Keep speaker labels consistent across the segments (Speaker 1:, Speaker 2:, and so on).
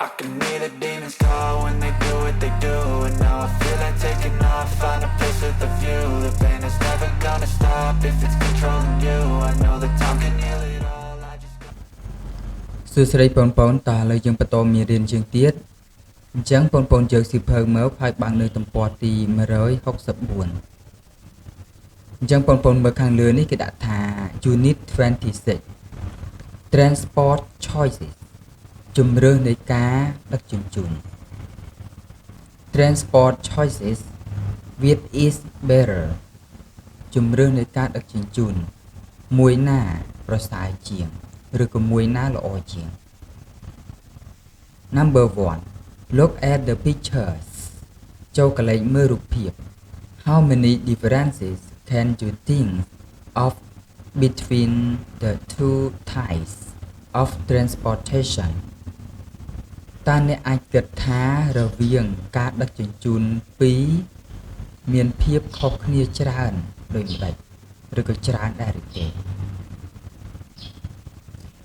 Speaker 1: I can hear the demons call when they do what they do. And now I feel like taking off, find a place with a view. The pain is never gonna stop if it's controlling you. I know that time can heal it all. I just សួស្តីបងប្អូនតើឥឡូវយើងបន្តមេរៀនជាងទៀតអញ្ចឹងបងប្អូនយកសៀវភៅមកហើយបើកនៅទំព័រទី164អញ្ចឹងបងប្អូនមើលខាងលើនេះគេដាក់ថា Unit 26 Transport Choices ជម្រើសនៃការដឹកជញ្ជូន Transport Choices which is better ជម្រើសនៃការដឹកជញ្ជូនមួយណាប្រសើរជាងឬក៏មួយណាល្អជាង Number 1 Look at the pictures ចូលកន្លែងមើលរូបភាព How many differences can you think of between the two types of transportation តើអ្នកអាចគិតថារវាងការដឹកជញ្ជូនពីរមានភាពខុសគ្នាច្រើនដូចម្តេចឬក៏ច្រើនដែរឬទេ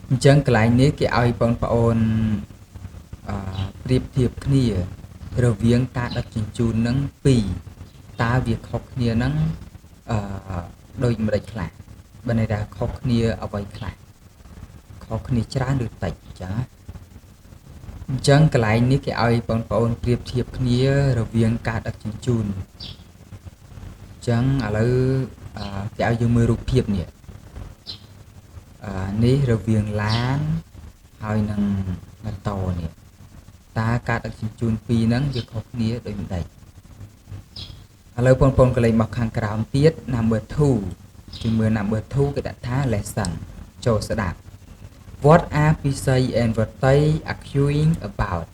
Speaker 1: អញ្ចឹងកន្លែងនេះគេឲ្យបងប្អូនប្រៀបធៀបគ្នារវាងការដឹកជញ្ជូននឹងពីរតើវាខុសគ្នានឹងដូចម្តេចខ្លះបើន័យថាខុសគ្នាអ្វីខ្លះខុសគ្នាច្រើនឬតិចអញ្ចឹងកន្លែងនេះគេឲ្យបងប្អូនប្រៀបធៀបគ្នារវាងការដឹកជញ្ជូនអញ្ចឹងឥឡូវគេឲ្យយើងមើលរូបភាពនេះនេះរវាងឡានហើយនឹងម៉ូតូនេះតើការដឹកជញ្ជូនពីរហ្នឹងវាខុសគ្នាដូចម្តេចឥឡូវបងប្អូនកន្លែងមកខាងក្រោមទៀត number 2ជាមើល number 2គេដាក់ថា lesson ចូលស្ដាប់ What are Pisay and Vatai arguing about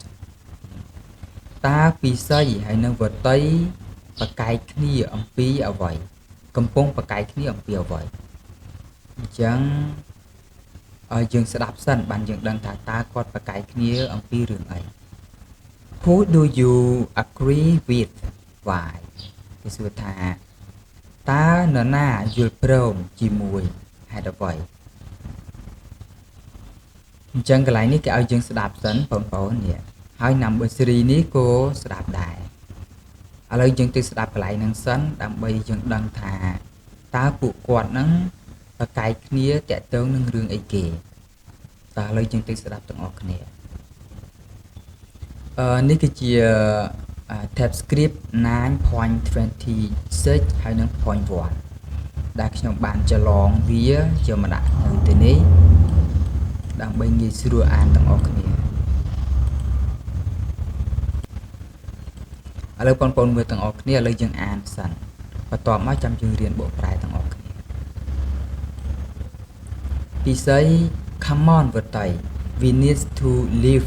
Speaker 1: តើ Pisay ហើយនិង Vatai ប្រកែកគ្នាអំពីអ្វីកំពុងប្រកែកគ្នាអំពីអ្វីអញ្ចឹងឲ្យយើងស្ដាប់សិនបានយើងដឹងថាតើគាត់ប្រកែកគ្នាអំពីរឿងអី Who do you agree with why គេសួរថាតើនរណាយល់ព្រមជាមួយហេតុអ្វីអញ្ចឹងកន្លែងនេះគេឲ្យយើងស្ដាប់សិនបងប្អូននេះហើយ number 3 នេះក៏ស្ដាប់ដែរឥឡូវយើងទៅស្ដាប់កន្លែងហ្នឹងសិនដើម្បីយើងដឹងថាតើពួកគាត់ហ្នឹងប្រកែកគ្នាតាក់ទងនឹងរឿងអីគេតើឥឡូវយើងទៅស្ដាប់ទាំងអស់គ្នានេះគឺជា tab script 9.26 ហើយនឹង point 1 ដែលខ្ញុំបានច្រឡងវាយកមកដាក់នៅទីនេះដើម្បីងាយស្រួលអានទាំងអស់គ្នាឥឡូវបងប្អូនមើលទាំងអស់គ្នាឥឡូវយើងអានសិនបន្ទាប់មកចាំយើងរៀនបកប្រែទាំងអស់គ្នា Pisay come on Vatai we need to leave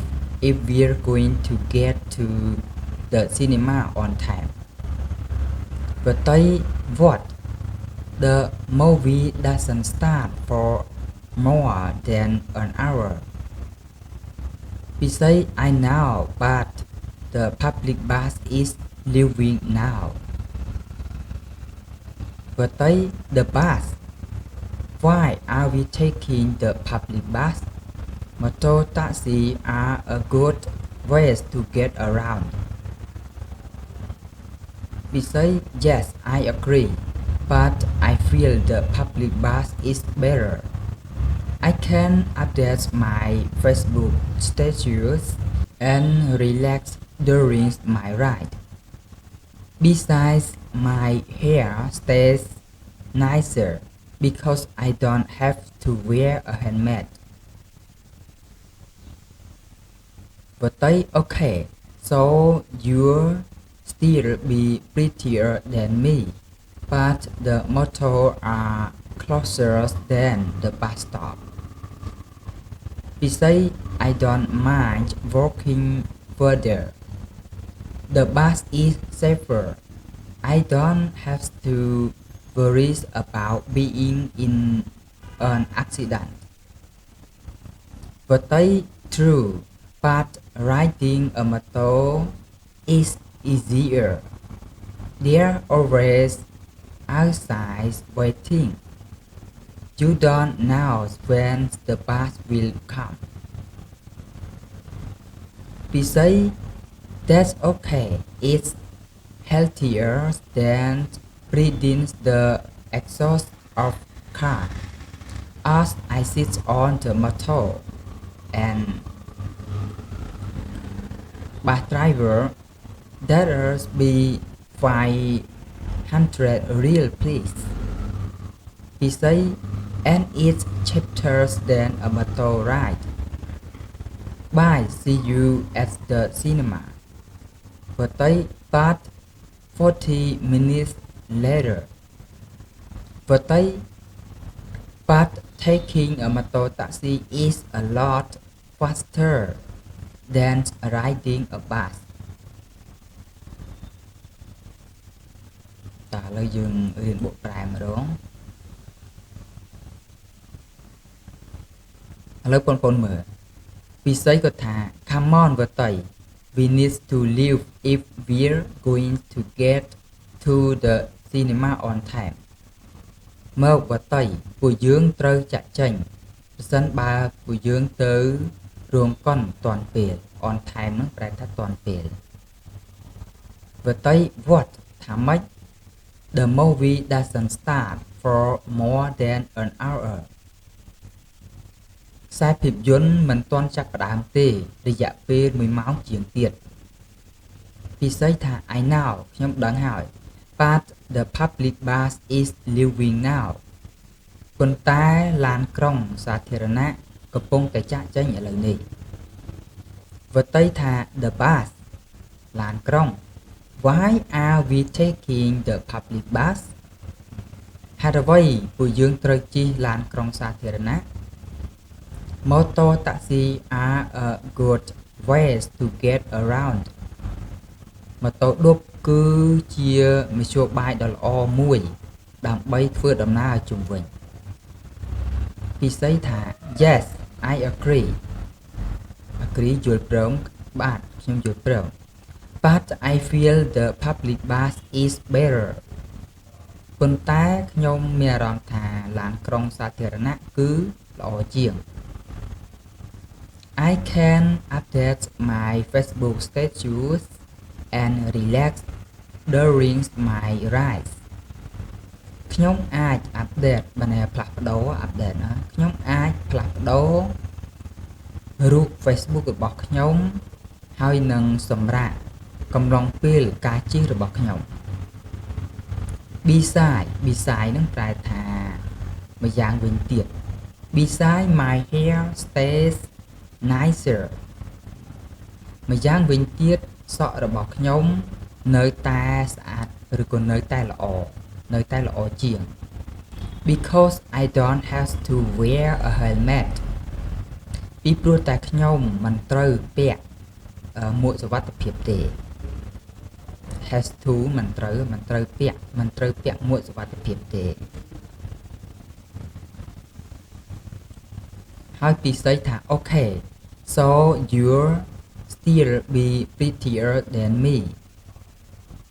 Speaker 1: if we're going to get to the cinema on time Vatai what the movie doesn't start for more than an hour Pisay I know but the public bus is leaving now Vatai the bus why are we taking the public bus Motor taxi are a good ways to get around Pisay yes I agree but I feel the public bus is better I can update my Facebook status and relax during my ride. Besides, my hair stays nicer because I don't have to wear a helmet. But okay, so you'll still be prettier than me, but the motor are closer than the bus stop. Pisay I don't mind walking further. The bus is safer. I don't have to worry about being in an accident. But true, but riding a motor is easier. They're always outside waiting. You don't know when the bus will come. say that's okay. It's healthier than breathing the exhaust of car. As I sit on the motor and bus driver, there's be 500 real please. He say, and it's cheaper than a motor ride. Bye, see you at the cinema. But 40 minutes later. But taking a motor taxi is a lot faster than riding a bus. តើឥឡូវយើងរៀនបកប្រែម្ដងឥឡូវបងប្អូនមើលពិសីគាត់ថា come on គាត់ទៅ we need to leave if we're going to get to the cinema on time មកគាត់ទៅពួកយើងត្រូវចាក់ចេញប្រសិនបើពួកយើងទៅរោងកុនទាន់ពេល on time ហ្នឹងប្រែថាទាន់ពេលគាត់ទៅ what ថាម៉េចThe movie doesn't start for more than an hour. ខ្សែភាពយន្តមិនទាន់ចាប់ផ្ដើមទេរយៈពេល1ម៉ោងជាងទៀតពិសីថា I know ខ្ញុំដឹងហើយ but the public bus is leaving now ប៉ុន្តែឡានក្រុងសាធារណៈកំពុងតែចាក់ចេញឥឡូវនេះវតីថា the bus ឡានក្រុងWhy are we taking the public bus? ហេតុអ្វីពួកយើងត្រូវជិះឡានក្រុងសាធារណៈ Motor taxi are a good ways to get around. ម៉ូតូឌុបគឺជាមធ្យោបាយដ៏ល្អមួយដើម្បីធ្វើដំណើរជុំវិញពិសីថា Yes, I agree. យល់ព្រមបាទខ្ញុំយល់ព្រមBut I feel the public bus is better ប៉ុន្តែខ្ញុំមានអារម្មណ៍ថាឡានក្រុងសាធារណៈគឺល្អជាង I can update my Facebook status and relax during my rides ខ្ញុំអាចអាប់ដេតបានផ្លាស់ប្ដូរអាប់ដេតណាខ្ញុំអាចផ្លាស់ប្ដូររូប Facebook របស់ខ្ញុំហើយនឹងសម្រាប់កំឡុងពេលការជិះរបស់ខ្ញុំ Beside នឹងប្រែថាម្យ៉ាងវិញទៀត Beside my hair stays nicer ម្យ៉ាងវិញទៀតសក់របស់ខ្ញុំនៅតែស្អាតឬក៏នៅតែល្អជាង Because I don't have to wear a helmet ពីព្រោះតែខ្ញុំមិនត្រូវពាក់មួកសុវត្ថិភាពទេhas to មិនត្រូវពាក់មួកសុវត្ថិភាពទេហើយពិសីថា Okay so you're still be prettier than me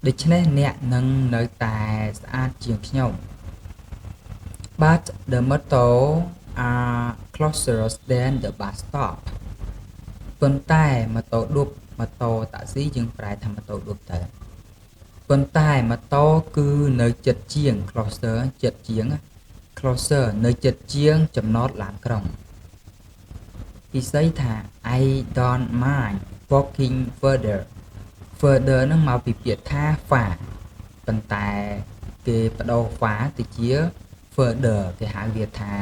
Speaker 1: ដូច្នេះអ្នកនឹងនៅតែស្អាតជាងខ្ញុំ But the motor are closer than the bus stop ប៉ុន្តែម៉ូតូឌុបម៉ូតូតាក់ស៊ីយើងប្រែថាម៉ូតូឌុបទៅប៉ុន្តែម៉ូតូគឺនៅជិតជាង closer នៅជិតជាងចំណតឡានក្រុងពិសីថា I don't mind walking further នឹងមកពីពាក្យថា far ប៉ុន្តែគេបដូរ far ទៅជា further គេហៅវាថា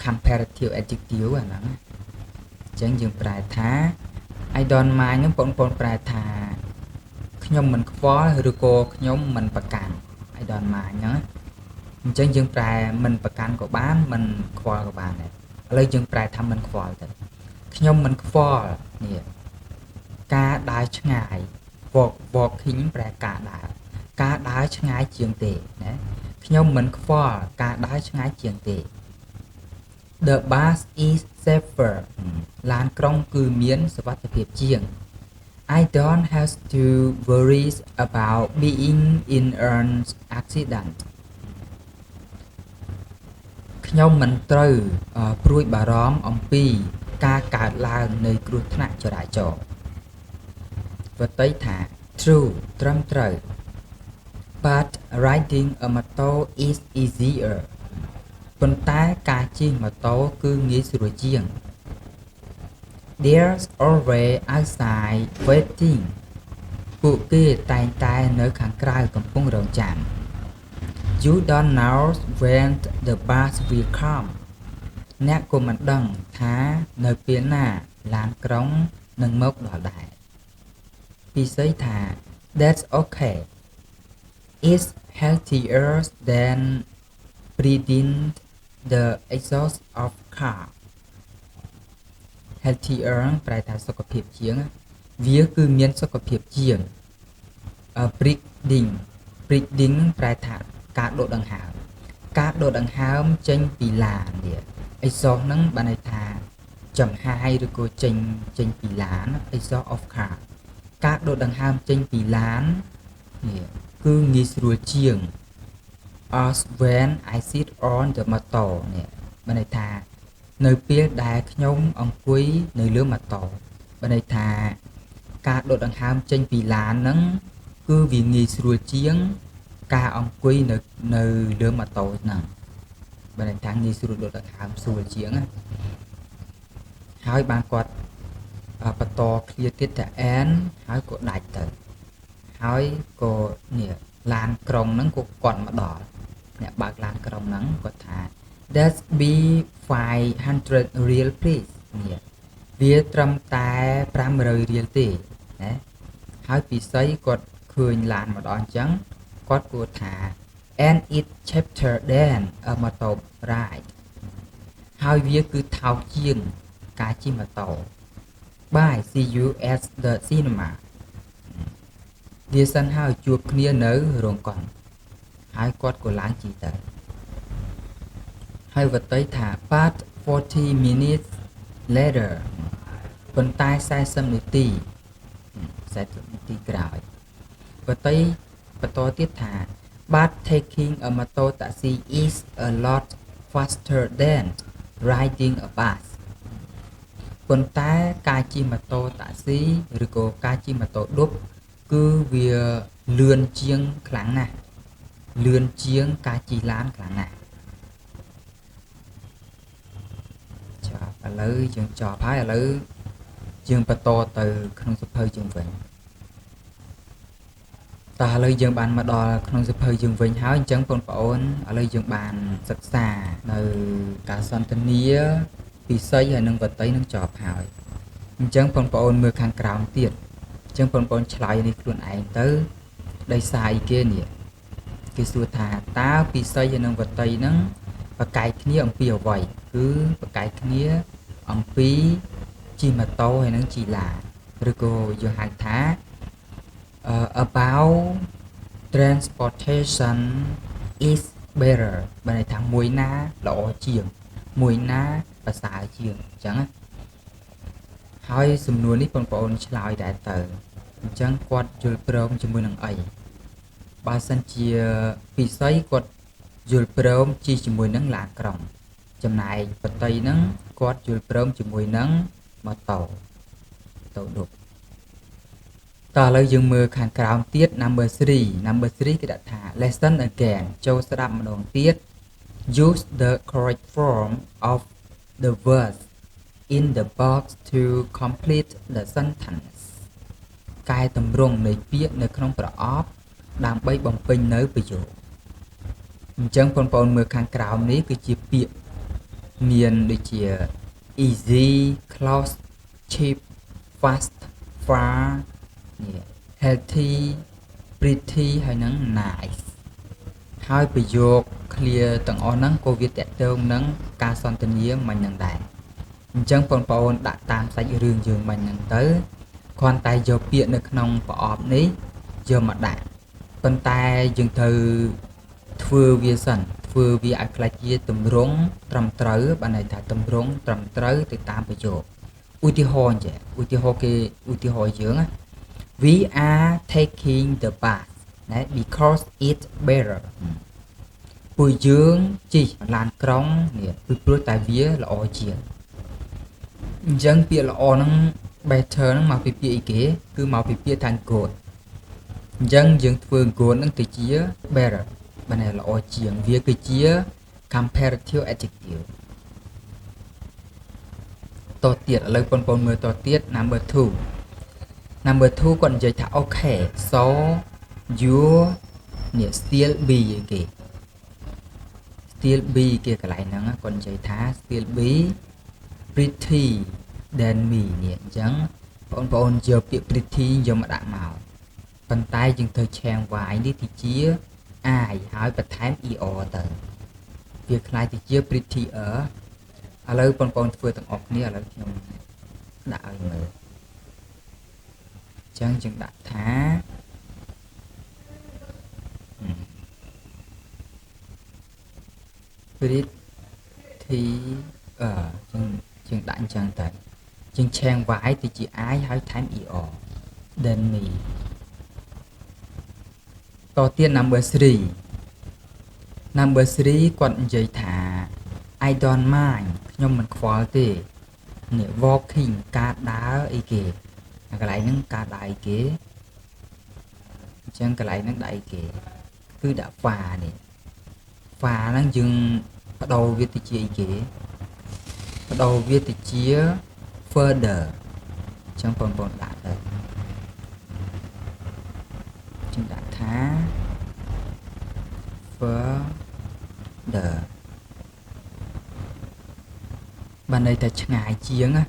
Speaker 1: comparative adjective អាហ្នឹងអញ្ចឹងយើងប្រែថា I don't mind នឹងបងប្អូនប្រែថាខ្ញុំមិនខ្វល់ឬក៏ខ្ញុំមិនប្រកាន់ I don't mind ហ្នឹងអញ្ចឹងយើងប្រែមិនប្រកាន់ក៏បានមិនខ្វល់ក៏បានដែរឥឡូវយើងប្រែថាមិនខ្វល់ទៅខ្ញុំមិនខ្វល់នេះការដើរឆ្ងាយ walking ប្រែការដើរឆ្ងាយជាងទេណាខ្ញុំមិនខ្វល់ការដើរឆ្ងាយជាងទេ The bus is safer ឡានក្រុងគឺមានសុវត្ថិភាពជាង I don't have to worry about being in an accident ខ្ញុំមិនត្រូវព្រួយបារម្ភអំពីការកើតឡើងនៃគ្រោះថ្នាក់ចរាចរណ៍ វតីថា true ត្រឹមត្រូវ but riding a motor is easier ប៉ុន្តែការជិះម៉ូតូគឺងាយស្រួលជាង there's always outside waiting ពួកគេតែងតែនៅខាងក្រៅកំពុងរង់ចាំ you don't know when the bus will come អ្នកក៏មិនដឹងថានៅពេលណាឡានក្រុងនឹងមកដល់ដែរពិសេសថា that's okay it's healthier than breathing the exhaust of car healthier ប្រែថាសុខភាពជាងវាគឺមានសុខភាពជាង breathing ប្រែថាការដកដង្ហើមចេញពីឡាននេះ exhaust ហ្នឹងបានន័យថាចំហាយឬក៏ចេញពីឡាន exhaust of car ការដកដង្ហើមចេញពីឡាននេះគឺងាយស្រួលជាង as when I sit on the motor នេះបានន័យថានៅពេលដែលខ្ញុំអង្គុយនៅលើម៉ូតូបានន័យថាការដកដង្ហើមចេញពីឡានហ្នឹងគឺវាងាយស្រួលជាងការអង្គុយនៅលើម៉ូតូហ្នឹងបានន័យថាងាយស្រួលដកដង្ហើមស្រួលជាងណាហើយបានគាត់បន្តឃ្លាទៀតថា and ហើយក៏ដាច់ទៅហើយក៏នេះឡានក្រុងហ្នឹងក៏គាត់មកដល់អ្នកបើកឡានក្រុងហ្នឹងគាត់ថា that's be 500 real please នេះវាត្រឹមតែ500រៀលទេណាហើយពិសីគាត់ឃើញឡានមកដល់អញ្ចឹងគាត់គួរថា and it cheaper than a motor ride ហើយវាគឺថោកជាងការជិះម៉ូតូ bye see you at the cinema វាសិនហើយជួបគ្នានៅរោងកុនហើយគាត់ក៏ឡើងជិះទៅហើយវតីថា but 40 minutes later ប៉ុន្តែ40នាទីក្រោយវតីបន្តទៀតថា but taking a motor taxi is a lot faster than riding a bus ប៉ុន្តែការជិះម៉ូតូតាក់ស៊ីឬក៏ការជិះម៉ូតូឌុបគឺវាលឿនជាងខ្លាំងណាស់លឿនជាងការជិះឡានខ្លាំងណាស់ចាឥឡូវយើងចប់ហើយឥឡូវយើងបន្តទៅក្នុងសៀវភៅយើងវិញតើឥឡូវយើងបានមកដល់ក្នុងសៀវភៅយើងវិញហើយអញ្ចឹងបងប្អូនឥឡូវយើងបានសិក្សានៅការសន្ទនាពិសីហើយនឹងវតីនឹងចប់ហើយអញ្ចឹងបងប្អូនមើលខាងក្រោមទៀតអញ្ចឹងបងប្អូនឆ្លើយនេះខ្លួនឯងទៅដោយសារអីគេនេះគេសួរថាតើពិសីហើយនឹងវតីនឹងប្រកែកគ្នាអំពីអ្វីគឺប្រកែកគ្នាអំពីជិះម៉ូតូហើយនឹងជិះឡានឬក៏យើងហៅថាabout transportation is better បានន័យថាមួយណាល្អជាងមួយណាប្រសើរជាងអញ្ចឹងណាហើយសំណួរនេះបងប្អូនឆ្លើយដែរទៅអញ្ចឹងគាត់យល់ព្រមជាមួយនឹងអីបើសិនជាពិសីគាត់យល់ព្រមជិះជាមួយនឹងឡានក្រុងចំណែកបតីហ្នឹងគាត់យល់ព្រមជាមួយនឹងម៉ូតូឌុបតើឥឡូវយើងមើលខាងក្រោមទៀត number 3គេដាក់ថា listen again ចូលស្ដាប់ម្ដងទៀត use the correct form of the words in the box to complete the sentence កែតម្រង់នៃពាក្យនៅក្នុងប្រអប់ដើម្បីបំពេញនៅប្រយោគអញ្ចឹងបងប្អូនមើលខាងក្រោមនេះគឺជាពាក្យមានដូចជា easy close cheap fast far healthy pretty ហើយនឹង nice ហើយប្រយោគ clear ទាំងអស់ហ្នឹងក៏វាតកតងនឹងការសន្ទនាមិញហ្នឹងដែរអញ្ចឹងបងប្អូនដាក់តាមសាច់រឿងយើងមិញហ្នឹងទៅគ្រាន់តែយកពាក្យនៅក្នុងប្រអប់នេះយកមកដាក់ប៉ុន្តែយើងត្រូវធ្វើវាសិនធ្វើវាឲ្យខ្លះជាទម្រង់ត្រឹមត្រូវបានន័យថាទម្រង់ត្រឹមត្រូវទៅតាមប្រយោគឧទាហរណ៍ចេះឧទាហរណ៍យើងណាWe are taking the bus ណា because it's better ពួកយើងជិះឡានក្រុងនេះពីព្រោះតែវាល្អជាងអញ្ចឹងពាក្យល្អហ្នឹង better ហ្នឹងមកពីពាក្យអីគេគឺមកពីពាក្យថា good អញ្ចឹងយើងធ្វើ good ហ្នឹងទៅជា better បានតែល្អជាងវាគឺជា comparative adjective តទៀតឥឡូវបងប្អូនមើលតទៀត number 2 គាត់និយាយថា okay so you នេះ still be គេ still be គេកន្លែងហ្នឹងគាត់និយាយថា still be pretty than me នេះអញ្ចឹងបងប្អូនយកពាក្យ pretty យកមកដាក់មកប៉ុន្តែយើងត្រូវឆាំង y នេះទៅជា I ហើយបន្ថែម er ទៅវាខ្លាយទៅជា prettier ឥឡូវបងប្អូនធ្វើទាំងអស់គ្នាឥឡូវខ្ញុំដាក់ឲ្យមើលអញ្ចឹងយើងដាក់ថា pretty យើងដាក់អញ្ចឹងទៅយើងឆាំង y ទៅជា I ហើយថែម er then me តទៀត number 3 គាត់និយាយថា I don't mind ខ្ញុំមិនខ្វល់ទេនេះ walking ការដើរអីគេកន្លែងហ្នឹងការដើរអីគេអញ្ចឹងកន្លែងហ្នឹងដាក់អីគេគឺដាក់ far នេះ far ហ្នឹងយើងបដូរវាទៅជាអីគេបដូរវាទៅជា further អញ្ចឹងបងប្អូនដាក់ទៅយើងដាក់ថា further បានន័យថាឆ្ងាយជាងណា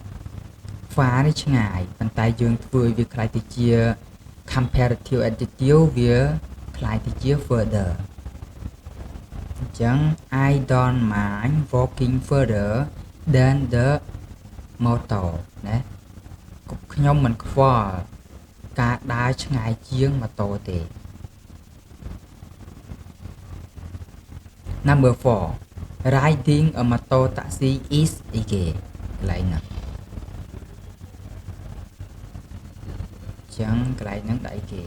Speaker 1: far នេះឆ្ងាយប៉ុន្តែយើងធ្វើឲ្យវាคล้ายទៅជា comparative adjective វាคล้ายទៅជា further អញ្ចឹង I don't mind walking further than the motor ណាខ្ញុំមិនខ្វល់ការដើរឆ្ងាយជាងម៉ូតូទេ number 4 riding a motor taxi is អីគេកន្លែងហ្នឹងចឹងកន្លែងហ្នឹងដាក់អីគេ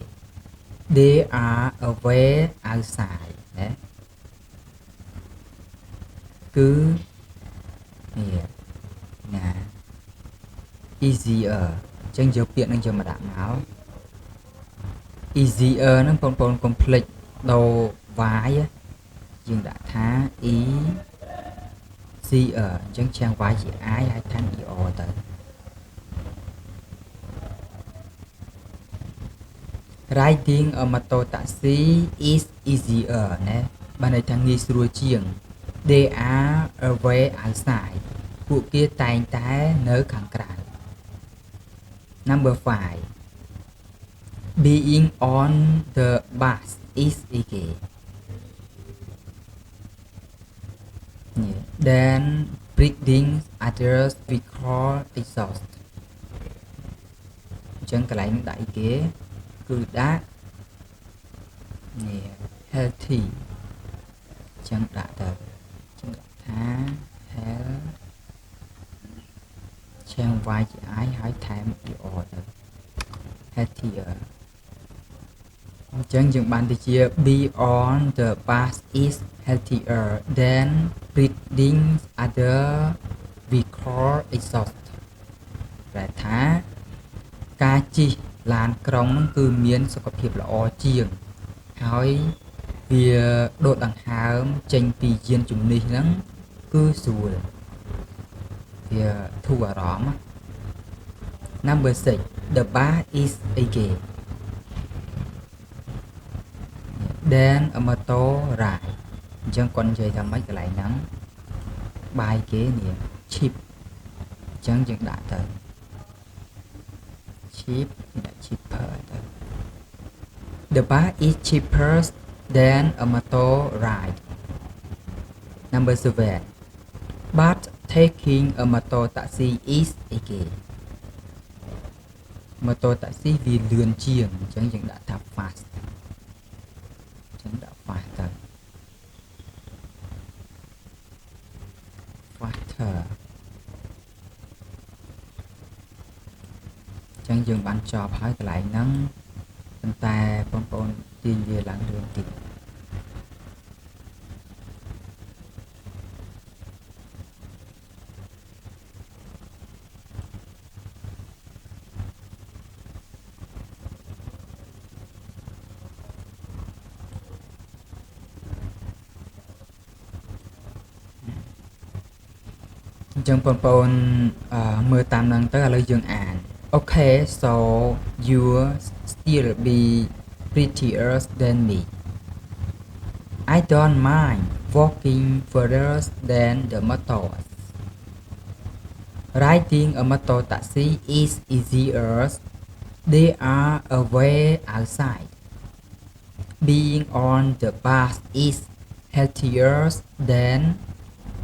Speaker 1: they are away outside ណាគឺនេះណា easier ចឹងយកពាក្យហ្នឹងយកមកដាក់មក easier ហ្នឹងបងប្អូនកុំភ្លេចដូរ y យើងដាក់ថា easier អញ្ចឹងឆាំង y ជា I ហើយថែម er ទៅ riding a motor taxi is easier ណាបានន័យថាងាយស្រួលជាង they are away outside ពួកគេតែងតែនៅខាងក្រៅ number 5 being on the bus is អីគេនេះ then breathing others vehicle exhaust អញ្ចឹងកន្លែងនេះដាក់អីគេគឺដាក់នេះ healthy អញ្ចឹងដាក់ទៅអញ្ចឹងដាក់ថា health ឆាំង y ជា I ហើយថែម er ទៅ healthier អញ្ចឹងយើងបានទៅជា be on the bus is healthier than breathing other vehicle exhaust ប្រែថាការជិះឡានក្រុងហ្នឹងគឺមានសុខភាពល្អជាងហើយវាដកដង្ហើមចេញពីយានជំនិះហ្នឹងគឺស្រួលវាធូរអារម្មណ៍ number 6 the bus is អីគេ then a motor ride អញ្ចឹងគាត់និយាយថាម៉េចកន្លែងហ្នឹងបាយគេនេះ cheap អញ្ចឹងយើងដាក់ទៅ cheap ដាក់ cheaper ទៅ the bus is cheaper than a motor ride number 7 but taking a motor taxi is អីគេ motor taxi វាលឿនជាងអញ្ចឹងយើងដាក់ថា fast អញ្ចឹងដាក់ fast ទៅ faster អញ្ចឹងយើងបានចប់ហើយកន្លែងហ្នឹងប៉ុន្តែបងប្អូនទាញវាឡើងលឿនតិច Chẳng bọn bọn mưa tam năng tới là dương án. Okay, so you'll still be prettier than me. I don't mind walking further than the motors. Riding a motor taxi is easier. They are away outside. Being on the bus is healthier than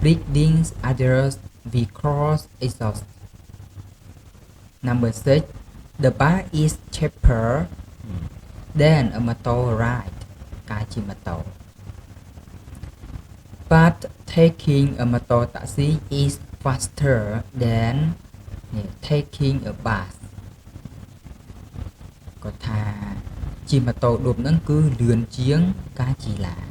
Speaker 1: breathing others because exhaust. Number 6. The bus is cheaper than a motor ride. But taking a motor taxi is faster than taking a bus. គាត់ថាជិះម៉ូតូឌុបហ្នឹងគឺលឿនជាងការជិះឡាន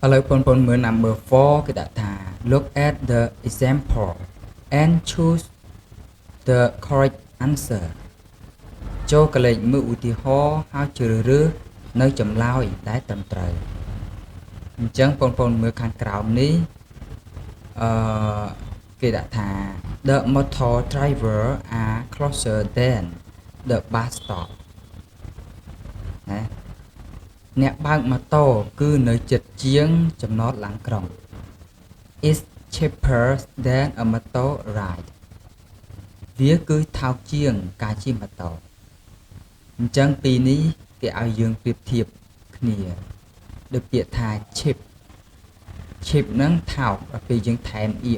Speaker 1: ឥឡូវបងប្អូនមើល number 4 គេដាក់ថា look at the example and choose the correct answer ចូលកលេចមើលឧទាហរណ៍ហើយជ្រើសរើសនៅចម្លើយដែលត្រឹមត្រូវអញ្ចឹងបងប្អូនមើលខាងក្រោមនេះគេដាក់ថា the motor driver are closer than the bus stop ណាអ្នកបើកម៉ូតូគឺនៅជិតជាងចំណតឡានក្រុង is cheaper than a motor ride វាគឺថោកជាងការជិះម៉ូតូអញ្ចឹងពីរនេះគេឲ្យយើងប្រៀបធៀបគ្នាដូចពាក្យថា cheap ហ្នឹងថោកដល់ពេលយើងថែម er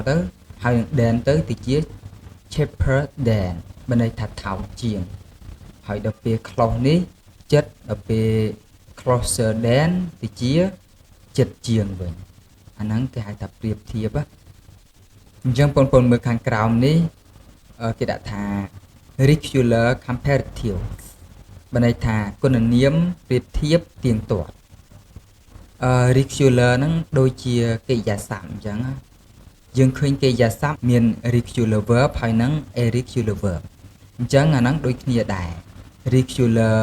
Speaker 1: ទៅហើយនឹង than ទៅជា cheaper than បានន័យថាថោកជាងហើយដល់ពេល close នេះចិត្តដល់ពេល closer than ទៅជាចិត្តជាងវិញអាហ្នឹងគេហៅថាប្រៀបធៀបអញ្ចឹងបងប្អូនមើលខាងក្រោមនេះគេដាក់ថា regular comparative បានន័យថាគុណនាមប្រៀបធៀបទៀងទាត់regular ហ្នឹងដូចជាកិរិយាសព្ទអញ្ចឹងយើងឃើញកិរិយាសព្ទមាន regular verb ហើយនឹង irregular verb អញ្ចឹងអាហ្នឹងដូចគ្នាដែរ regular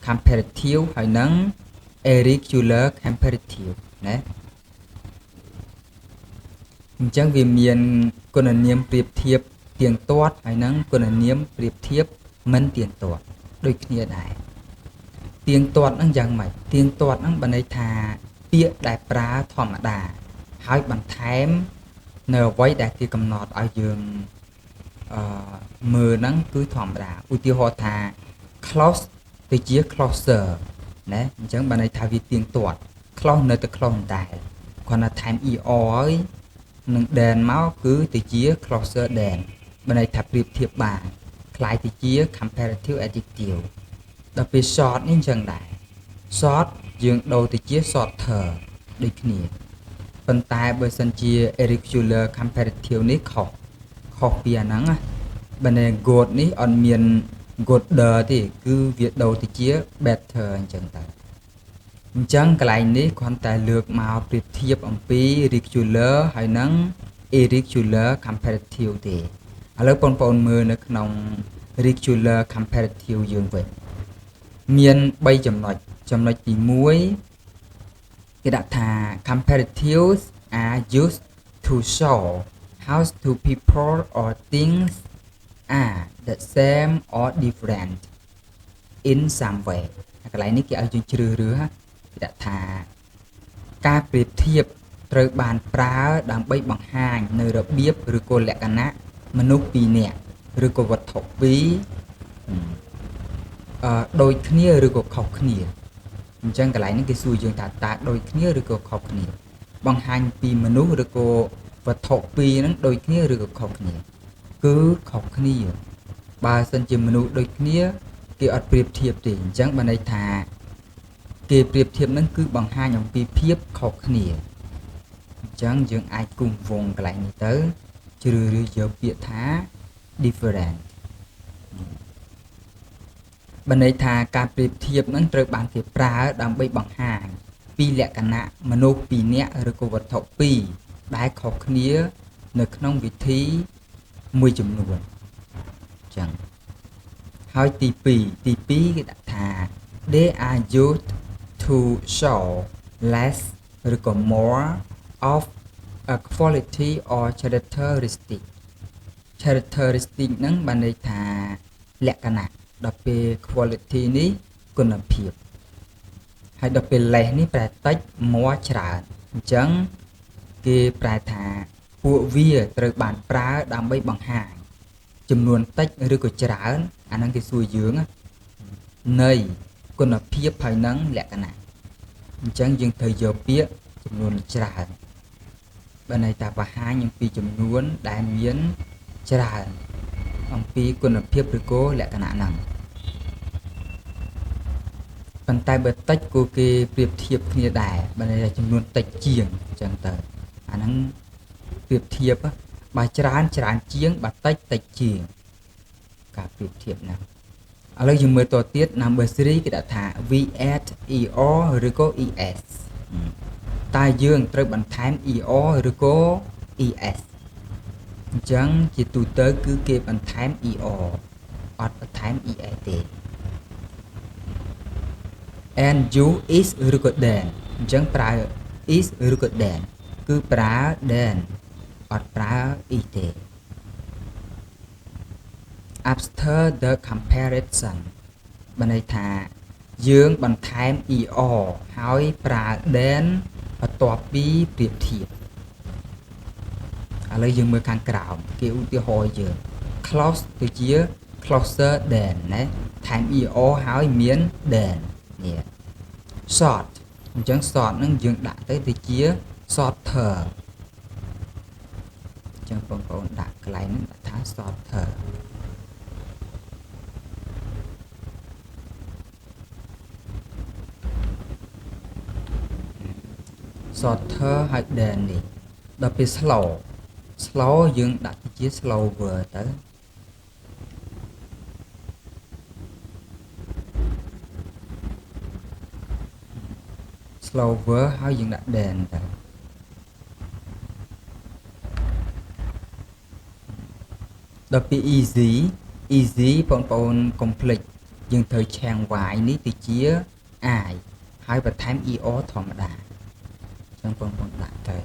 Speaker 1: comparative ហើយនឹង irregular comparative ណាអញ្ចឹងវាមានគុណនាមប្រៀបធៀបទៀងទាត់ហើយនឹងគុណនាមប្រៀបធៀបមិនទៀងទាត់ដូចគ្នាដែរទៀងទាត់ហ្នឹងយ៉ាងម៉េចទៀងទាត់ហ្នឹងបានន័យថាពាក្យដែលប្រើធម្មតាហើយបន្ថែមនៅអ្វីដែលគេកំណត់ឲ្យយើងមើលហ្នឹងគឺធម្មតាឧទាហរណ៍ថា close ទៅជា closer ណាអញ្ចឹងបានន័យថាវាទៀងទាត់ close នៅតែ close ដែរគ្រាន់តែថែម er ហើយនឹង than មកគឺទៅជា closer than បានន័យថាប្រៀបធៀបបានคล้ายទៅជា comparative adjective ដល់ពេល short នេះអញ្ចឹងដែរ short យើងដូរទៅជា shorter ដូចគ្នាប៉ុន្តែបើសិនជា irregular comparative នេះខុសពីអាហ្នឹងណាបើន័យ good នេះអត់មាន gooder ទេគឺវាដូរទៅជា better អញ្ចឹងទៅអញ្ចឹងកន្លែងនេះគ្រាន់តែលើកមកប្រៀបធៀបអំពី regular ហើយនឹង irregular comparative ទេឥឡូវបងប្អូនមើលនៅក្នុង regular comparative យើងវិញមាន3ចំណុចទី1គេដាក់ថា comparatives are used to show how two people or things are the same or different in some way កន្លែងនេះគេឲ្យយើងជ្រើសរើសគេដាក់ថាការប្រៀបធៀបត្រូវបានប្រើដើម្បីបង្ហាញនៅរបៀបឬក៏លក្ខណៈមនុស្ស2នាក់ឬក៏វត្ថុ2ដូចគ្នាឬក៏ខុសគ្នាអញ្ចឹងកន្លែងនេះគេសួរយើងថាតើដូចគ្នាឬក៏ខុសគ្នាបង្ហាញពីមនុស្សឬក៏វត្ថុ2ហ្នឹងដូចគ្នាឬក៏ខុសគ្នាគឺខុសគ្នាបើសិនជាមនុស្សដូចគ្នាគេអត់ប្រៀបធៀបទេអញ្ចឹងបានន័យថាគេប្រៀបធៀបហ្នឹងគឺបង្ហាញអំពីភាពខុសគ្នាអញ្ចឹងយើងអាចគុំវងកន្លែងនេះទៅជ្រើសរើសយកពាក្យថា different បានន័យថាការប្រៀបធៀបហ្នឹងត្រូវបានគេប្រើដើម្បីបង្ហាញពីលក្ខណៈមនុស្ស2នាក់ឬក៏វត្ថុ2ដែលខុសគ្នានៅក្នុងវិធីមួយចំនួនអញ្ចឹងហើយទី2គេដាក់ថា they are used to show less ឬក៏ more of a quality or characteristic ហ្នឹងបានន័យថាលក្ខណៈដល់ពេល quality នេះគុណភាពហើយដល់ពេល less នេះប្រែតិច more ច្រើនអញ្ចឹងគេប្រែថាពួកវាត្រូវបានប្រើដើម្បីបង្ហាញចំនួនតិចឬក៏ច្រើនអាហ្នឹងគេសួរយើងនៃគុណភាពហើយនឹងលក្ខណៈអញ្ចឹងយើងត្រូវយកពាក្យចំនួនច្រើនបើន័យថាបង្ហាញអំពីចំនួនដែលមានច្រើនអំពីគុណភាពឬក៏លក្ខណៈហ្នឹងប៉ុន្តែបើតិចក៏គេប្រៀបធៀបគ្នាដែរបើន័យថាចំនួនតិចជាងអញ្ចឹងទៅអាហ្នឹងប្រៀបធៀបបើច្រើនជាងបើតិចជាងការប្រៀបធៀបណាឥឡូវយើងមើលតទៀត number 3 គេដាក់ថា we add er ឬក៏ es តើយើងត្រូវបន្ថែម er ឬក៏ es អញ្ចឹងជាទូទៅគឺគេបន្ថែម er អត់បន្ថែម es ទេ and you is ឬក៏ then អញ្ចឹងប្រើ is ឬក៏ then គឺប្រើ then អត់ប្រើ is ទេ after the comparison បានន័យថាយើងបន្ថែម er ហើយប្រើ then បន្ទាប់ពីប្រៀបធៀបឥឡូវយើងមើលខាងក្រោមគេឧទាហរណ៍យើង close ទៅជា closer than ណាថែម er ហើយមាន then នេះ short អញ្ចឹង short ហ្នឹងយើងដាក់ទៅជា shorter អញ្ចឹងបងប្អូនដាក់កន្លែងហ្នឹងដាក់ថា shorter shorter ហើយ then នេះដល់ពេល slow យើងដាក់ទៅជា slower ទៅ slower ហើយយើងដាក់ then ទៅដល់ពេល easy បងប្អូនកុំភ្លេចយើងត្រូវឆាំង y នេះទៅជា I ហើយបន្ថែម er ធម្មតាអញ្ចឹងបងប្អូនដាក់ទៅ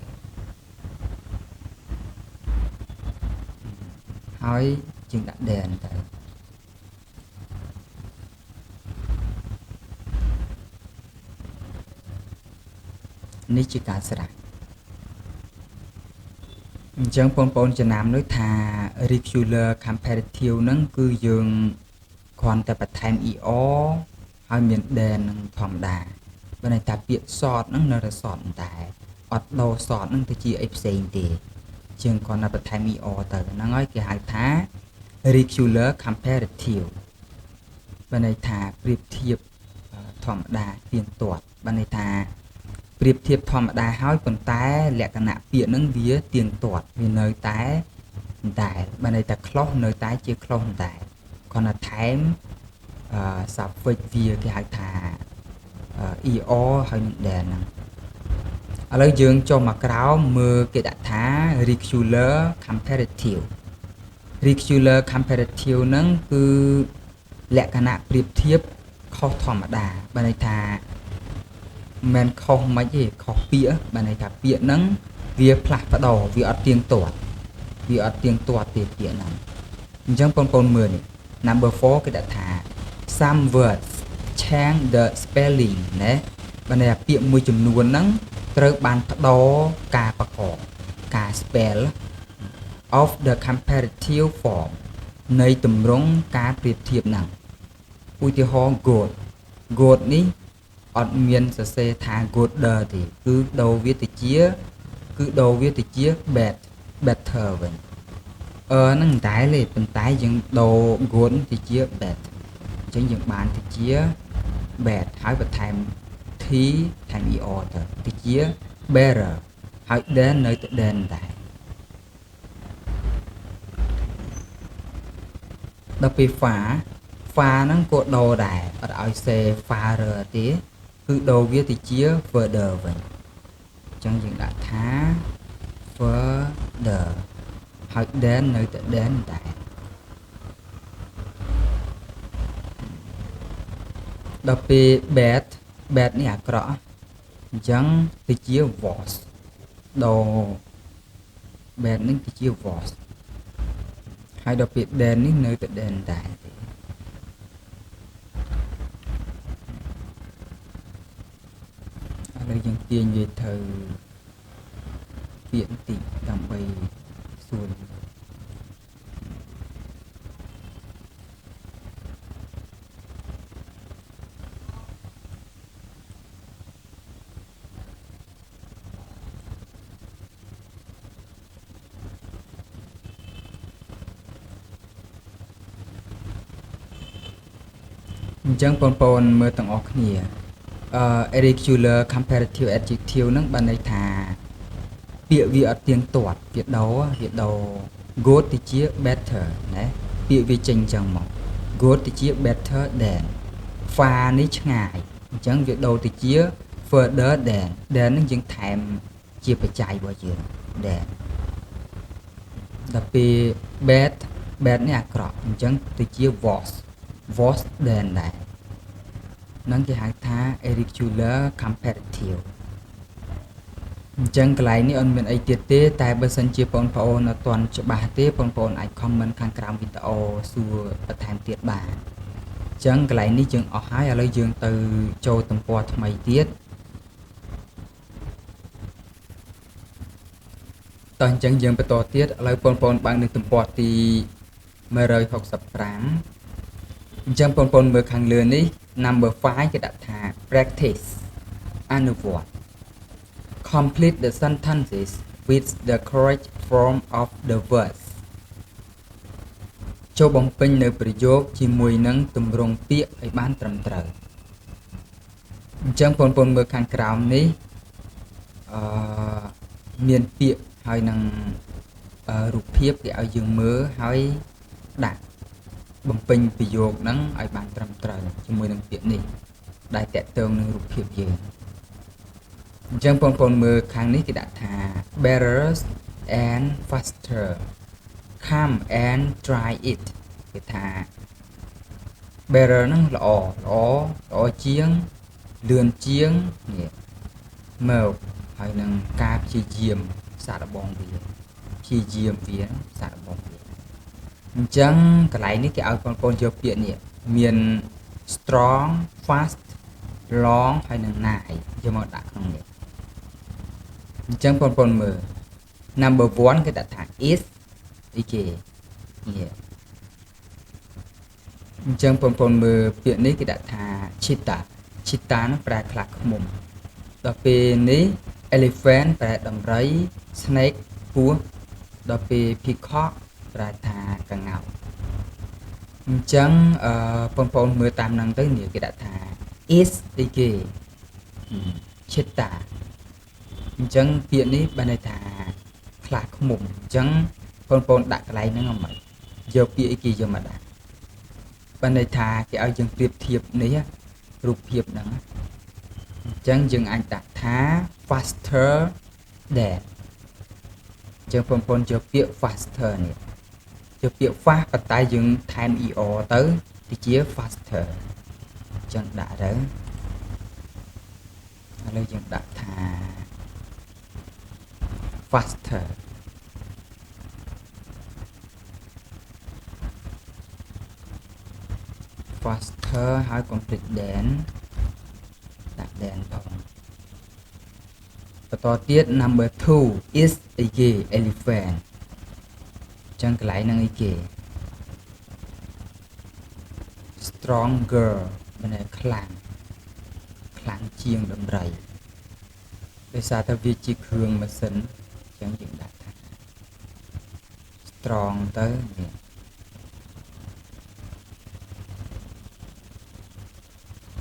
Speaker 1: ហើយយើងដាក់ then ទៅនេះជាការស្រេចអញ្ចឹងបងប្អូនចំណាំនោះថា regular comparative ហ្នឹងគឺយើងគ្រាន់តែបន្ថែម er ហើយមាន then នឹងធម្មតាបើន័យថាពាក្យ short ហ្នឹងនៅតែ short ដែរអត់ដូរ short ហ្នឹងទៅជាអីផ្សេងទេជាងគ្រាន់តែបន្ថែម er ទៅហ្នឹងហើយគេហៅថា regular comparative បើន័យថាប្រៀបធៀបធម្មតាទៀងទាត់បើន័យថាប្រៀបធៀបធម្មតាហើយប៉ុន្តែលក្ខណៈពាក្យហ្នឹងវាទៀងទាត់វានៅតែបើន័យថា close នៅតែជា close ដែរគ្រាន់តែថែមsuffix វាគេហៅថា er ហើយនឹង then ហ្នឹងឥឡូវយើងចុះមកក្រោមមើលគេដាក់ថា regular comparative ហ្នឹងគឺលក្ខណៈប្រៀបធៀបខុសធម្មតាបើន័យថាមិនខុសមិនទេខុសពាក្យបើន័យថាពាក្យហ្នឹងវាផ្លាស់ប្ដូរវាអត់ទៀងទាត់ទេពាក្យហ្នឹងអញ្ចឹងបងប្អូនមើលនេះ number 4គេដាក់ថា some words change the spelling ណាបើន័យថាពាក្យមួយចំនួនហ្នឹងត្រូវបានប្ដូរការប្រកបការ spell of the comparative form នៃទម្រង់ការប្រៀបធៀបហ្នឹងឧទាហរណ៍ good នេះអត់មានសរសេរថា gooder ទេគឺដូរវាទៅជា better វិញហ្នឹងតែទេប៉ុន្តែយើងដូរ good ទៅជា bad អញ្ចឹងយើងបានទៅជា bad ហើយបន្ថែម t ថែម er ទៅជា better ហើយ then នៅទៅ then ដែរដល់ពេល far ហ្នឹងក៏ដូរដែរអត់ឲ្យសេ farther ទេគឺដូរវាទៅជា further វិញអញ្ចឹងយើងដាក់ថា further ហើយ then នៅទៅ then ដែរដល់ពេល bad នេះអាក្រក់អញ្ចឹងទៅជា worse ដូ bed នេះគឺជា was ហើយដល់ពាក្យ den នេះនៅតែ den ដែរទេឥឡូវយើងទាញវាទៅពាក្យបន្តិចដើម្បីសួរអញ្ចឹងបងប្អូនមើលទាំងអស់គ្នាirregular comparative adjective ហ្នឹងបានន័យថាពាក្យវាអត់ទៀងទាត់វាដូរ good ទៅជា better ណាពាក្យវាចេញអញ្ចឹងមក good ទៅជា better than far នេះឆ្ងាយអញ្ចឹងវាដូរទៅជា further than ហ្នឹងយើងថែមជាបច្ច័យរបស់យើង than ដល់ពេល bad នេះអាក្រក់អញ្ចឹងទៅជា worse than ដែរនឹងគេហៅថា irregular comparative អញ្ចឹងកន្លែងនេះអត់មានអីទៀតទេតែបើសិនជាបងប្អូនអត់ទាន់ច្បាស់ទេបងប្អូនអាច comment ខាងក្រោមវីដេអូសួរបន្ថែមទៀតបានអញ្ចឹងកន្លែងនេះយើងអស់ហើយឥឡូវយើងទៅចូលទំព័រថ្មីទៀតតោះអញ្ចឹងយើងបន្តទៀតឥឡូវបងប្អូនបើកនៅទំព័រទី165អញ្ចឹងបងប្អូនមើលខាងលើនេះ number 5 គេដាក់ថា practice អនុវត្ត complete the sentences with the correct form of the words ចូលបំពេញនៅប្រយោគជាមួយនឹងទម្រង់ពាក្យឲ្យបានត្រឹមត្រូវអញ្ចឹងបងប្អូនមើលខាងក្រោមនេះមានពាក្យហើយនឹងរូបភាពគេឲ្យយើងមើលហើយដាក់បំពេញប្រយោគហ្នឹងឲ្យបានត្រឹមត្រូវជាមួយនឹងពាក្យនេះដែលតកតងនឹងរូបភាពយើងអញ្ចឹងបងប្អូនមើលខាងនេះគេដាក់ថា better and faster come and try it គេថា better ហ្នឹងល្អជាងលឿនជាងនេះមកហើយនឹងការព្យាយាមសាកល្បងវាព្យាយាមវាសាកល្បងវាអញ្ចឹងកន្លែងនេះគេឲ្យបងប្អូនយកពាក្យនេះមាន strong fast long ហើយនឹង nigh យកមកដាក់ក្នុងនេះអញ្ចឹងបងប្អូនមើល number 1គេដាក់ថា is អីគេនេះអញ្ចឹងបងប្អូនមើលពាក្យនេះគេដាក់ថា cheetah នោះប្រែខ្លាឃ្មុំដល់ពេលនេះ elephant ប្រែដំរី snake ពស់ដល់ពេល peacock ប្រែថាកង្កោបអញ្ចឹងបងប្អូនមើលតាមហ្នឹងទៅនេះគេដាក់ថា is អីគេ cheetah អញ្ចឹងពាក្យនេះបានន័យថាខ្លាឃ្មុំអញ្ចឹងបងប្អូនដាក់កន្លែងហ្នឹងអត់យកពាក្យអីគេយកមកដាក់បានន័យថាគេឲ្យយើងប្រៀបធៀបនេះរូបភាពហ្នឹងអញ្ចឹងយើងអាចដាក់ថា faster than អញ្ចឹងបងប្អូនយកពាក្យ faster នេះយកពាក្យ fast ប៉ុន្តែយើងថែម er ទៅជា faster អញ្ចឹងដាក់ទៅឥឡូវយើងដាក់ថា faster ហើយកុំភ្លេច than ដាក់ than ផងបន្តទៀត number 2 is អីគេ elephant អញ្ចឹងកន្លែងហ្នឹងអីគេ stronger មានន័យខ្លាំងជាងដំរីដោយសារតែវាជាគ្រឿងម៉ាស៊ីនអញ្ចឹងយើងដាក់ថា strong ទៅនេះ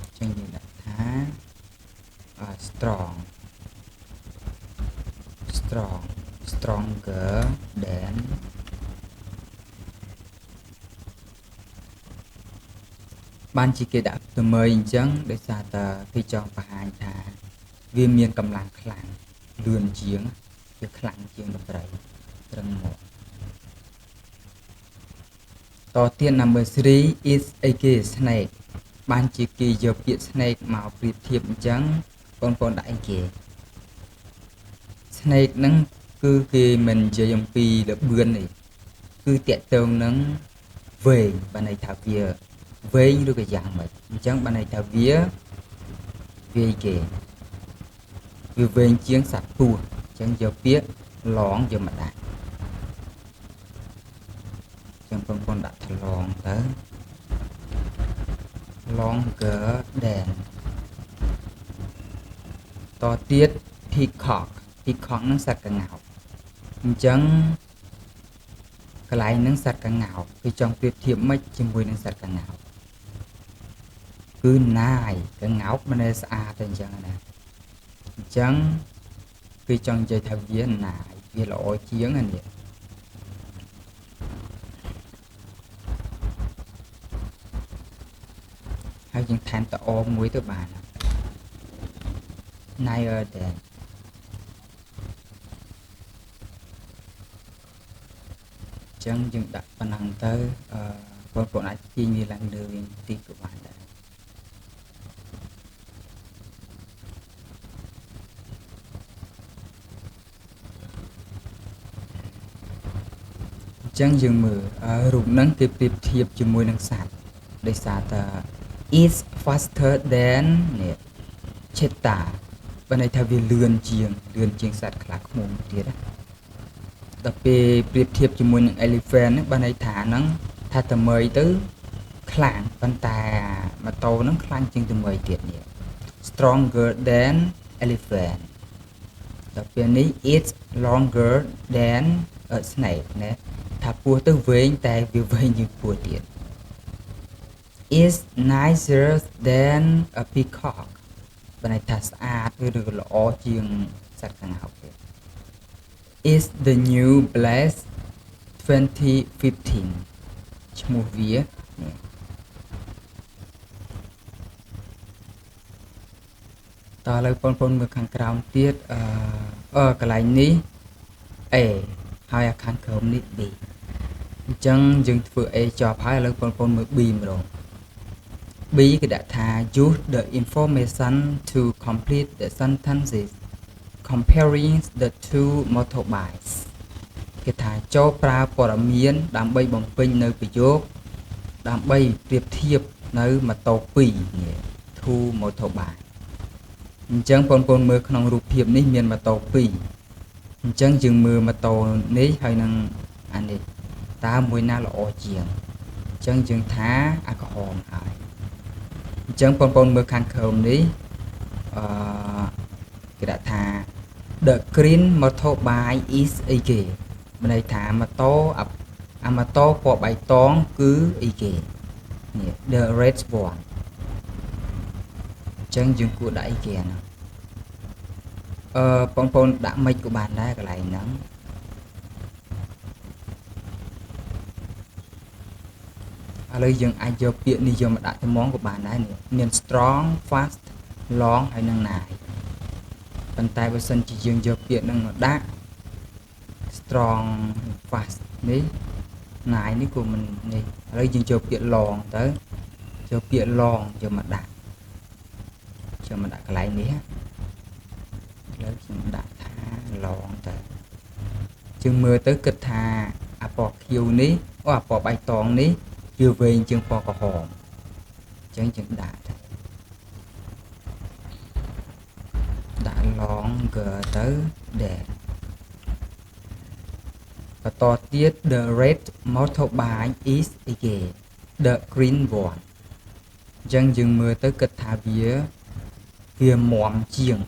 Speaker 1: អញ្ចឹងយើងដាក់ថា stronger than បានជាគេដាក់ទៅមើលអញ្ចឹងដោយសារតែគេចង់បង្ហាញថាវាមានកម្លាំងខ្លាំងលឿនជាងវាខ្លាំងជាងដំរីត្រឹមមកតទៀត number 3 is អីគេ snake បានជាគេយកពាក្យ snake មកប្រៀបធៀបអញ្ចឹងបងប្អូនដាក់អីគេ snake ហ្នឹងគឺគេមិននិយាយអំពីលបឿនទេគឺតាក់ទងនឹងវែងបានន័យថាវាវែងឬក៏យ៉ាងម៉េចអញ្ចឹងបានន័យថាវាវាគេវាវែងជាងសត្វពស់អញ្ចឹងយកពាក្យឡងយកមកដាក់អញ្ចឹងបងប្អូនដាក់ថ្លងទៅ longer than តទៀត peacock ហ្នឹងសត្វក្ងោកអញ្ចឹងកន្លែងហ្នឹងសត្វក្ងោកគឺចង់ប្រៀបធៀបមិនជាមួយនឹងសត្វក្ងោកគឺណាយក្ងោកមិនដែលស្អាតទេអញ្ចឹងណាអញ្ចឹងគឺចង់និយាយថាវាណាយវាល្អជាងនេះហើយយើងថែមតអមួយទៅបាន nicer than អញ្ចឹងយើងដាក់ប៉ុណ្ណឹងទៅបងប្អូនអាចទាញវាឡើងលើវិញតិចក៏បានដែរអញ្ចឹងយើងមើលរូបហ្នឹងគេប្រៀបធៀបជាមួយនឹងសត្វដោយសារតែ is faster than នេះ cheetah បានន័យថាវាលឿនជាងសត្វខ្លាឃ្មុំទៀតណាដល់ពេលប្រៀបធៀបជាមួយនឹង elephant ហ្នឹងបានន័យថាហ្នឹងថាតើទៅខ្លាំងប៉ុន្តែម៉ូតូហ្នឹងខ្លាំងជាងតើទៀតនេះ stronger than elephant ដល់ពេលនេះ it's longer than a snake ណាថាពស់ទៅវែងតែវាវែងជាងពស់ទៀត is nicer than a peacock បានន័យថាស្អាតឬក៏ល្អជាងសត្វក្ងោកទៀត is the new blast 2015 ឈ្មោះវានេះតើឥឡូវបងប្អូនមើលខាងក្រោមទៀតកន្លែងនេះ A ហើយអាខាងក្រោមនេះ B អញ្ចឹងយើងធ្វើ A ចប់ហើយឥឡូវបងប្អូនមើល B ម្ដង B គេដាក់ថា use the information to complete the sentences comparing the two motorbikes គេថាចូលប្រើព័ត៌មានដើម្បីបំពេញនៅប្រយោគដើម្បីប្រៀបធៀបនៅម៉ូតូ2នេះ two motorbike អញ្ចឹងបងប្អូនមើលក្នុងរូបភាពនេះមានម៉ូតូ2អញ្ចឹងយើងមើលម៉ូតូនេះហើយនឹងអានេះតើមួយណាល្អជាងអញ្ចឹងយើងថាអាក្រហមហើយអញ្ចឹងបងប្អូនមើលខាងក្រោមនេះគេដាក់ថា the green motorbike is អីគេមានន័យថាម៉ូតូម៉ូតូពណ៌បៃតងគឺអីគេនេះ the red one អញ្ចឹងយើងគួរដាក់អីគេណាបងប្អូនដាក់មិនក៏បានដែរកន្លែងហ្នឹងឥឡូវយើងអាចយកពាក្យនេះយកមកដាក់ត្មងក៏បានដែរនេះមាន strong fast long ហើយនឹង nigh ប៉ុន្តែបើសិនជាយើងយកពាក្យហ្នឹងមកដាក់ strong fast នេះ nigh នេះក៏មិននេះឥឡូវយើងយកពាក្យ long ទៅយកពាក្យ long យកមកដាក់កន្លែងនេះឥឡូវខ្ញុំដាក់ថា long ទៅយើងមើលទៅគិតថាអាពណ៌ខៀវនេះអាពណ៌បៃតងនេះវាវែងជាងពណ៌ក្រហមអញ្ចឹងយើងដាក់ longer ទៅ than បន្តទៀត the red motorbike is អីគេ the green one អញ្ចឹងយើងមើលទៅគិតថាវាមាំជាង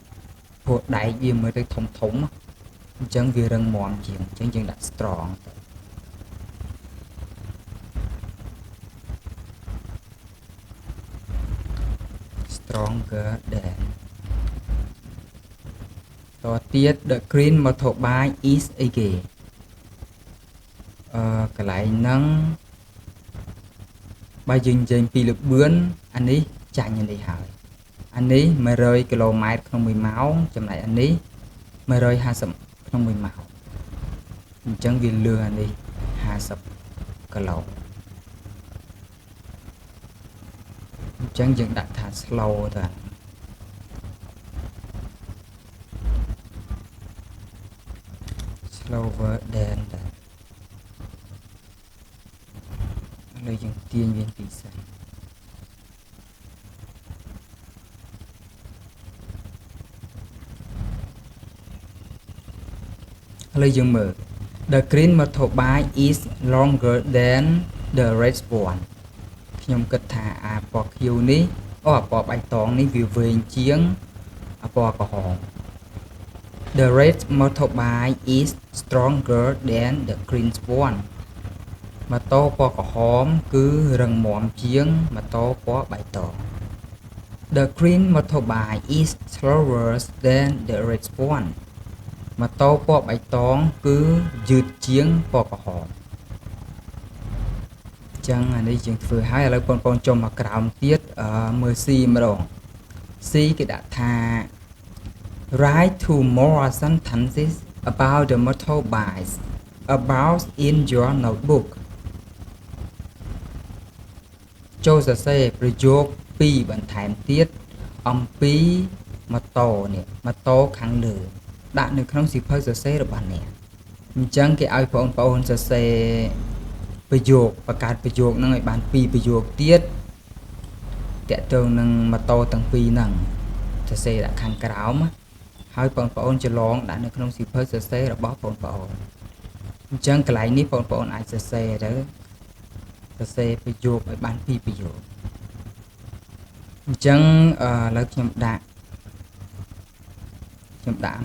Speaker 1: ព្រោះដែកវាមើលទៅធំអញ្ចឹងវារឹងមាំជាងអញ្ចឹងយើងដាក់ strong ទៅ stronger than តទៀត the green motorbike is អីគេកន្លែងហ្នឹងបើយើងនិយាយពីលបឿនអានេះចាញ់អានេះហើយអានេះ100គីឡូម៉ែត្រក្នុង1ម៉ោងចំណែកអានេះ150ក្នុង1ម៉ោងអញ្ចឹងវាលឿនអានេះ50គីឡូអញ្ចឹងយើងដាក់ថា slow ទៅ លើយើងទាញវាពីសិនឥឡូវយើងមើល The green motorbike is longer than the red one ខ្ញុំគិតថាអាពណ៌ខៀវនេះអូអាពណ៌បៃតងនេះវាវែងជាងអាពណ៌ក្រហម The red motorbike is stronger than the green one ម៉ូតូពណ៌ក្រហមគឺរឹងមាំជាងម៉ូតូពណ៌បៃតង The green motorbike is slower than the red one ម៉ូតូពណ៌បៃតងគឺយឺតជាងពណ៌ក្រហមអញ្ចឹងអានេះយើងធ្វើហើយឥឡូវបងប្អូនចុះមកក្រោមទៀតមើល C ម្ដង C គេដាក់ថា Write two more sentences about the motorbikes about in your notebook ចូលសរសេរប្រយោគ2បន្ថែមទៀតអំពីម៉ូតូនេះម៉ូតូខាងលើដាក់នៅក្នុងសៀវភៅសរសេររបស់អ្នកអញ្ចឹងគេឲ្យបងប្អូនសរសេរប្រយោគបង្កើតប្រយោគហ្នឹងឲ្យបាន2ប្រយោគទៀតតាក់ទងនឹងម៉ូតូទាំងពីរហ្នឹងសរសេរដាក់ខាងក្រោមហើយបងប្អូនច្រឡងដាក់នៅក្នុងសៀវភៅសរសេររបស់បងប្អូនអញ្ចឹងកន្លែងនេះបងប្អូនអាចសរសេរទៅសរសេរប្រយោគឲ្យបាន2ប្រយោគអញ្ចឹងឥឡូវខ្ញុំដាក់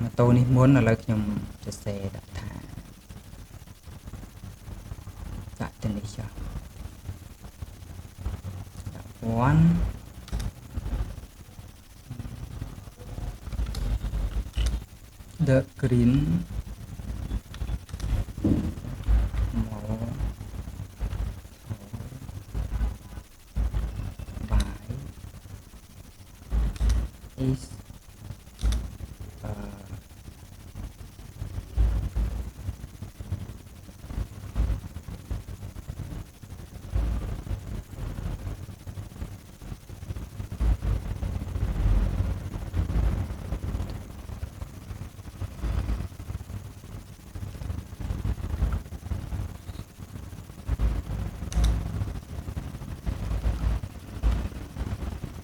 Speaker 1: ម៉ូតូនេះមុនឥឡូវខ្ញុំសរសេរដាក់ថាដាក់ទៅនេះចុះដាក់1 The green is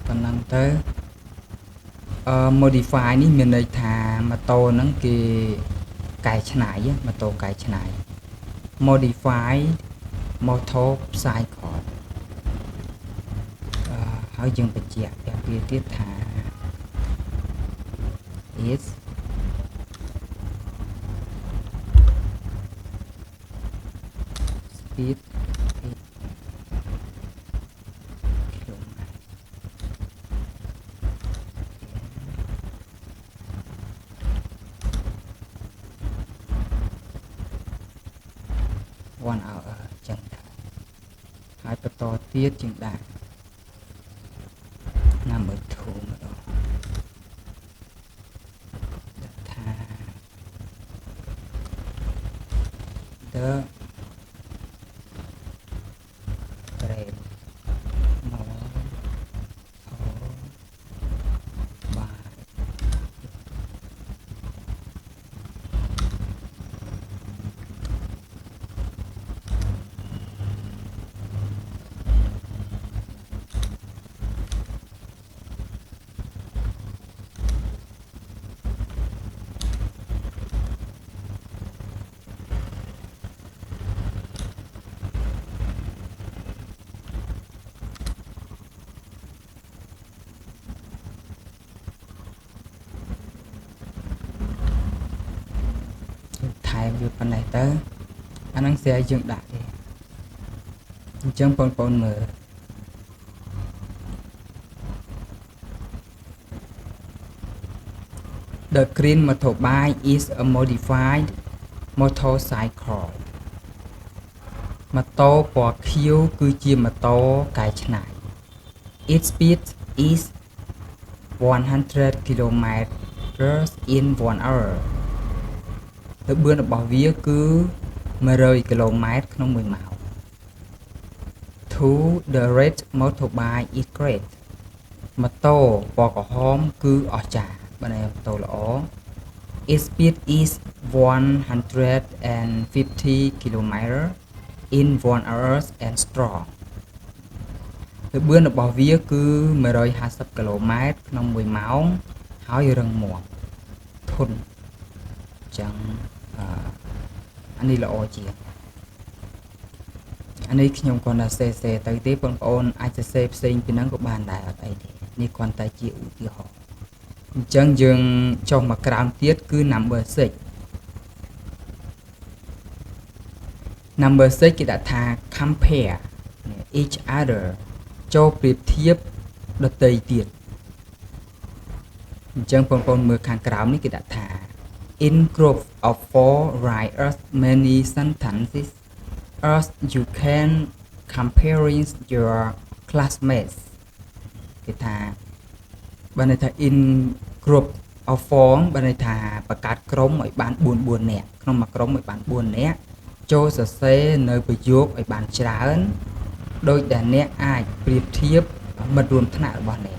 Speaker 1: ប៉ុណ្ណឹងទៅmodify នេះមានន័យថាម៉ូតូហ្នឹងគេកែច្នៃម៉ូតូកែច្នៃ modify motorcycle ហើយយើងបញ្ជាក់ពាក្យវាទៀតថា is speed 1 hour ចឹងដែរហើយបន្តទៀតជាងដាក់number 2ម្ដងដាក់ថា the redថែមវាប៉ុណ្ណេះទៅអាហ្នឹងស្រាយយើងដាក់ទេអញ្ចឹងបងប្អូនមើល The green motorbike is a modified motorcycle ម៉ូតូពណ៌ខៀវគឺជាម៉ូតូកែច្នៃ Its speed is 100 kilometers in 1 hour ល្បឿនរបស់វាគឺ100 គីឡូម៉ែត្រក្នុង1ម៉ោង 2 The red motorbike is great ម៉ូតូពណ៌ក្រហមគឺអស្ចារ្យបើណែម៉ូតូល្អ Its speed is 150 kilometers in 1 hour and strong ល្បឿនរបស់វាគឺ150គីឡូម៉ែត្រក្នុង1ម៉ោងហើយរឹងមាំធន់អញ្ចឹងអានេះល្អជាងអានេះខ្ញុំគ្រាន់តែសេទៅទេបងប្អូនអាចសរសេរផ្សេងពីហ្នឹងក៏បានដែរអត់អីទេនេះគ្រាន់តែជាឧទាហរណ៍អញ្ចឹងយើងចុះមកក្រោមទៀតគឺ number 6 number 6គេដាក់ថា compare each other ចូលប្រៀបធៀបដទៃទៀតអញ្ចឹងបងប្អូនមើលខាងក្រោមនេះគេដាក់ថា in group of 4 write as many sentences as you can comparing your classmates គេថាបើន័យថា in group of 4បើន័យថាបង្កើតក្រុមឲ្យបាន4នាក់ក្នុងមួយក្រុមឲ្យបាន4នាក់ចូលសរសេរនៅប្រយោគឲ្យបានច្រើនដោយដែលអ្នកអាចប្រៀបធៀបមិត្តរួមថ្នាក់របស់អ្នក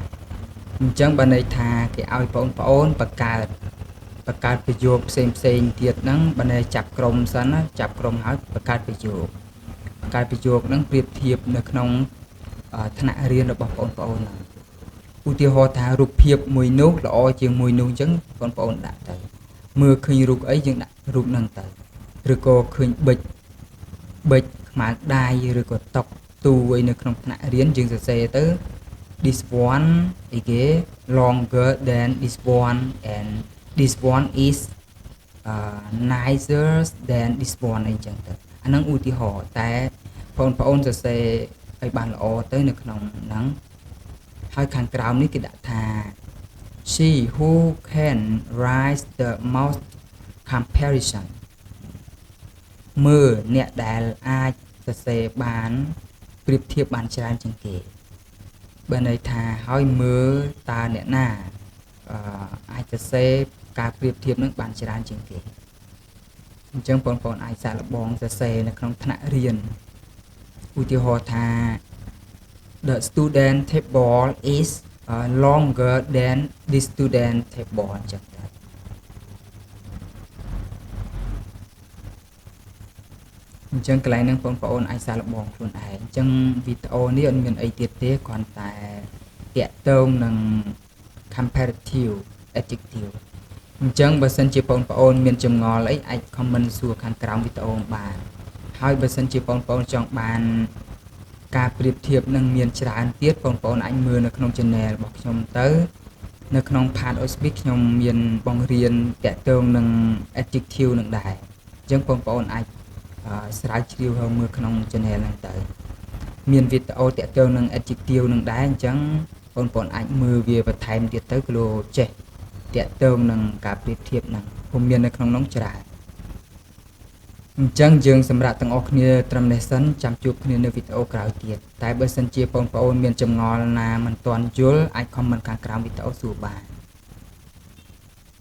Speaker 1: អញ្ចឹងបើន័យថាគេឲ្យបងប្អូនបង្កើតប្រយោគផ្សេងទៀតហ្នឹងបើន័យចាប់ក្រុមសិនណាចាប់ក្រុមហើយបង្កើតប្រយោគហ្នឹងប្រៀបធៀបនៅក្នុងថ្នាក់រៀនរបស់បងប្អូនហ្នឹងឧទាហរណ៍ថារូបភាពមួយនោះល្អជាងមួយនោះអញ្ចឹងបងប្អូនដាក់ទៅមើលឃើញរូបអីយើងដាក់រូបហ្នឹងទៅឬក៏ឃើញប៊ិចខ្មៅដៃឬក៏តុកទូអីនៅក្នុងថ្នាក់រៀនយើងសរសេរទៅ this one អីគេ longer than this one and this one is nicer than this one អីចឹងទៅអាហ្នឹងឧទាហរណ៍តែបងប្អូនសរសេរឲ្យបានល្អទៅនៅក្នុងហ្នឹងហើយខាងក្រោមនេះគេដាក់ថា she who can write the most comparison មើលអ្នកដែលអាចសរសេរបានប្រៀបធៀបបានច្រើនជាងគេបើន័យថាហើយមើលតើអ្នកណាអាចសរសេរការប្រៀបធៀបនឹងបានច្រើនជាងគេអញ្ចឹងបងប្អូនអាចសាកល្បងសរសេរនៅក្នុងថ្នាក់រៀនឧទាហរណ៍ថា the student table is longer than the student table អញ្ចឹងទៅអញ្ចឹងកន្លែងហ្នឹងបងប្អូនអាចសាកល្បងខ្លួនឯងអញ្ចឹងវីដេអូនេះអត់មានអីទៀតទេគ្រាន់តែតាក់ទងនឹង comparative adjective អញ្ចឹងបើសិនជាបងប្អូនមានចម្ងល់អីអាច comment សួរខាងក្រោមវីដេអូបានហើយបើសិនជាបងប្អូនចង់បានការប្រៀបធៀបនឹងមានច្រើនទៀតបងប្អូនអាចមើលនៅក្នុង channel របស់ខ្ញុំទៅនៅក្នុង part of speak ខ្ញុំមានបង្រៀនតាក់ទងនឹង adjective នឹងដែរអញ្ចឹងបងប្អូនអាចស្រាវជ្រាវហើយមើលក្នុង channel ហ្នឹងទៅមានវីដេអូតាក់ទងនឹង adjective នឹងដែរអញ្ចឹងបងប្អូនអាចមើលវាបន្ថែមទៀតទៅគីឡូចេះតាក់ទងនឹងការប្រៀបធៀបហ្នឹងผมមាននៅក្នុងនោះច្រើនអញ្ចឹងយើងសម្រាប់ទាំងអស់គ្នាត្រឹមនេះសិនចាំជួបគ្នានៅវីដេអូក្រោយទៀតតែបើសិនជាបងប្អូនមានចម្ងល់ណាមិនទាន់យល់អាច comment ខាងក្រោមវីដេអូសួរបាន